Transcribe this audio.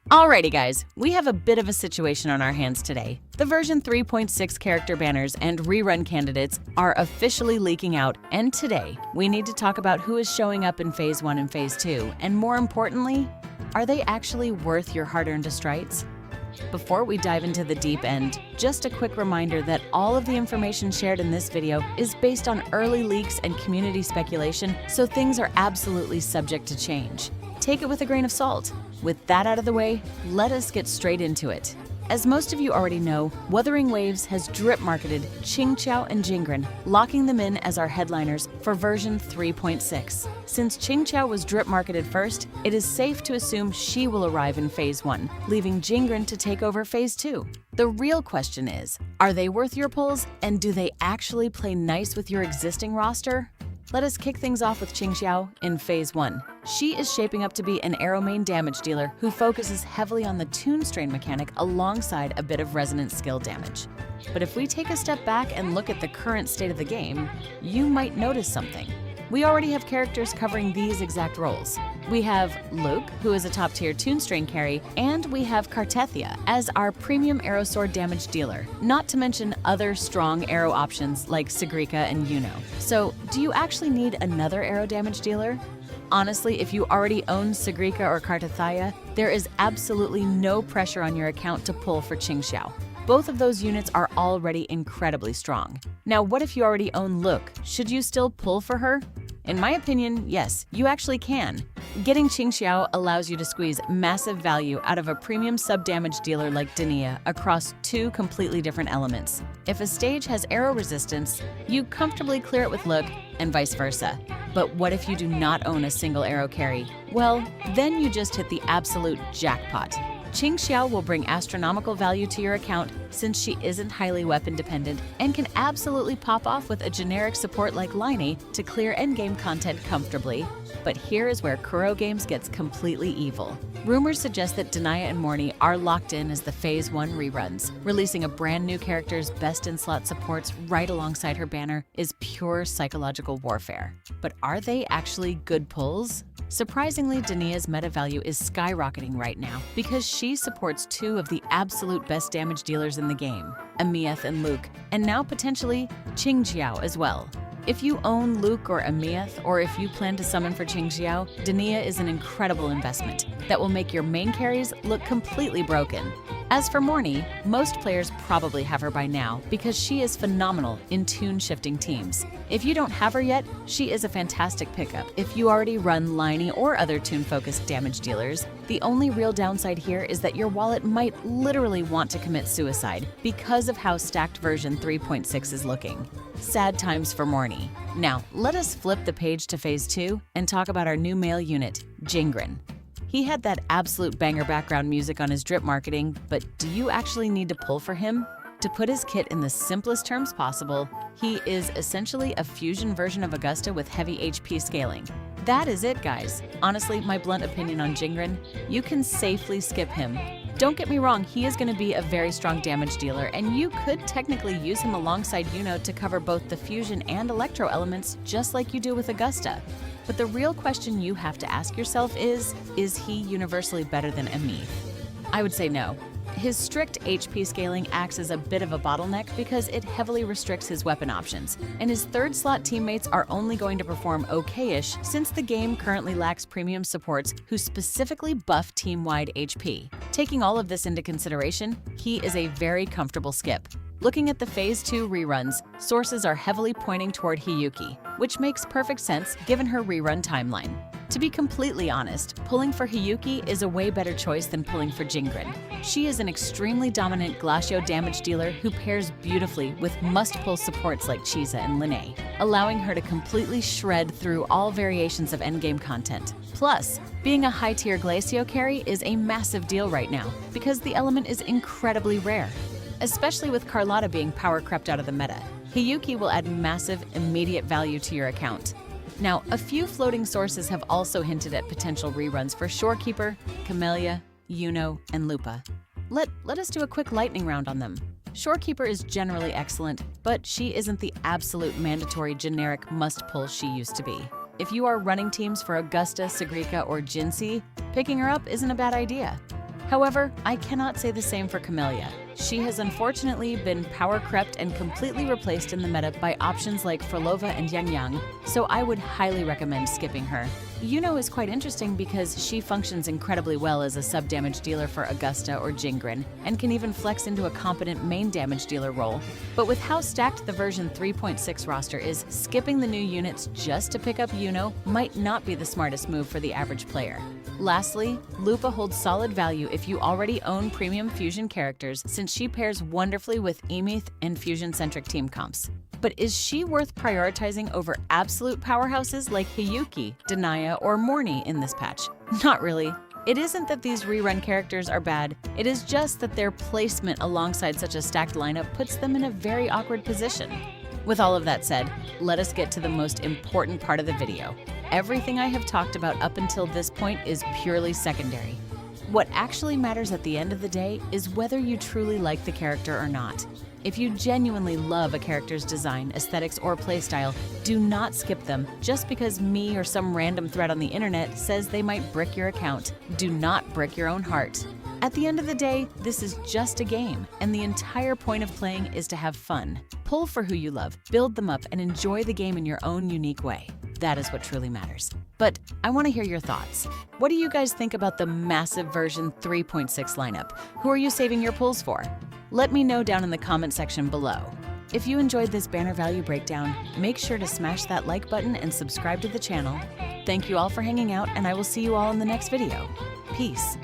Alrighty guys, we have a bit of a situation on our hands today. The version 3.6 character banners and rerun candidates are officially leaking out, and today we need to talk about who is showing up in Phase 1 and Phase 2, and more importantly, are they actually worth your hard-earned Astrites? Before we dive into the deep end, just a quick reminder that all of the information shared in this video is based on early leaks and community speculation, so things are absolutely subject to change. Take it with a grain of salt. With that out of the way, let us get straight into it. As most of you already know, Wuthering Waves has drip marketed Qingxiao and Jingran, locking them in as our headliners for version 3.6. Since Qingxiao was drip marketed first, it is safe to assume she will arrive in Phase 1, leaving Jingran to take over Phase 2. The real question is, are they worth your pulls, and do they actually play nice with your existing roster? Let us kick things off with Qingxiao in Phase 1. She is shaping up to be an Aero main damage dealer who focuses heavily on the tune strain mechanic alongside a bit of resonance skill damage. But if we take a step back and look at the current state of the game, you might notice something. We already have characters covering these exact roles. We have Luuk, who is a top-tier tune strain carry, and we have Kartethia as our premium arrow sword damage dealer, not to mention other strong arrow options like Segrika and Iuno. So, do you actually need another arrow damage dealer? Honestly, if you already own Segrika or Kartethia, there is absolutely no pressure on your account to pull for Qingxiao. Both of those units are already incredibly strong. Now, what if you already own Luuk? Should you still pull for her? In my opinion, yes, you actually can. Getting Qingxiao allows you to squeeze massive value out of a premium sub-damage dealer like Denia across two completely different elements. If a stage has arrow resistance, you comfortably clear it with Luuk, and vice versa. But what if you do not own a single arrow carry? Well, then you just hit the absolute jackpot. Qingxiao will bring astronomical value to your account since she isn't highly weapon dependent and can absolutely pop off with a generic support like Liney to clear endgame content comfortably. But here is where Kuro Games gets completely evil. Rumors suggest that Denia and Mornye are locked in as the Phase 1 reruns. Releasing a brand new character's best-in-slot supports right alongside her banner is pure psychological warfare. But are they actually good pulls? Surprisingly, Denia's meta value is skyrocketing right now because she supports two of the absolute best damage dealers in the game, Amieth and Luuk, and now potentially Qingxiao as well. If you own Luuk or Amieth, or if you plan to summon for Qingxiao, Denia is an incredible investment that will make your main carries look completely broken. As for Mornye, most players probably have her by now because she is phenomenal in tune-shifting teams. If you don't have her yet, she is a fantastic pickup. If you already run Liney or other tune-focused damage dealers, the only real downside here is that your wallet might literally want to commit suicide because of how stacked version 3.6 is looking. Sad times for Mornye. Now, let us flip the page to Phase 2 and talk about our new male unit, Jingran. He had that absolute banger background music on his drip marketing, but do you actually need to pull for him? To put his kit in the simplest terms possible, he is essentially a fusion version of Augusta with heavy HP scaling. That is it, guys. Honestly, my blunt opinion on Jingran, you can safely skip him. Don't get me wrong, he is going to be a very strong damage dealer, and you could technically use him alongside Iuno to cover both the fusion and electro elements just like you do with Augusta. But the real question you have to ask yourself is he universally better than Amieth? I would say no. His strict HP scaling acts as a bit of a bottleneck because it heavily restricts his weapon options, and his third slot teammates are only going to perform okay-ish since the game currently lacks premium supports who specifically buff team-wide HP. Taking all of this into consideration, he is a very comfortable skip. Looking at the Phase 2 reruns, sources are heavily pointing toward Hiyuki, which makes perfect sense given her rerun timeline. To be completely honest, pulling for Hiyuki is a way better choice than pulling for Jingran. She is an extremely dominant Glacio damage dealer who pairs beautifully with must-pull supports like Chiza and Liney, allowing her to completely shred through all variations of endgame content. Plus, being a high-tier Glacio carry is a massive deal right now because the element is incredibly rare. Especially with Carlotta being power crept out of the meta, Hiyuki will add massive, immediate value to your account. Now, a few floating sources have also hinted at potential reruns for Shorekeeper, Camellya, Iuno, and Lupa. Let us do a quick lightning round on them. Shorekeeper is generally excellent, but she isn't the absolute mandatory generic must-pull she used to be. If you are running teams for Augusta, Segrika, or Jinsi, picking her up isn't a bad idea. However, I cannot say the same for Camellya. She has unfortunately been power crept and completely replaced in the meta by options like Frolova and Yang, so I would highly recommend skipping her. Iuno is quite interesting because she functions incredibly well as a sub-damage dealer for Augusta or Jingran, and can even flex into a competent main damage dealer role. But with how stacked the version 3.6 roster is, skipping the new units just to pick up Iuno might not be the smartest move for the average player. Lastly, Lupa holds solid value if you already own premium fusion characters, since she pairs wonderfully with Emeth and fusion-centric team comps. But is she worth prioritizing over absolute powerhouses like Hiyuki, Denia, or Mornye in this patch? Not really. It isn't that these rerun characters are bad, it is just that their placement alongside such a stacked lineup puts them in a very awkward position. With all of that said, let us get to the most important part of the video. Everything I have talked about up until this point is purely secondary. What actually matters at the end of the day is whether you truly like the character or not. If you genuinely love a character's design, aesthetics, or playstyle, do not skip them just because me or some random thread on the internet says they might brick your account. Do not brick your own heart. At the end of the day, this is just a game, and the entire point of playing is to have fun. Pull for who you love, build them up, and enjoy the game in your own unique way. That is what truly matters. But I want to hear your thoughts. What do you guys think about the massive version 3.6 lineup? Who are you saving your pulls for? Let me know down in the comment section below. If you enjoyed this banner value breakdown, make sure to smash that like button and subscribe to the channel. Thank you all for hanging out, and I will see you all in the next video. Peace.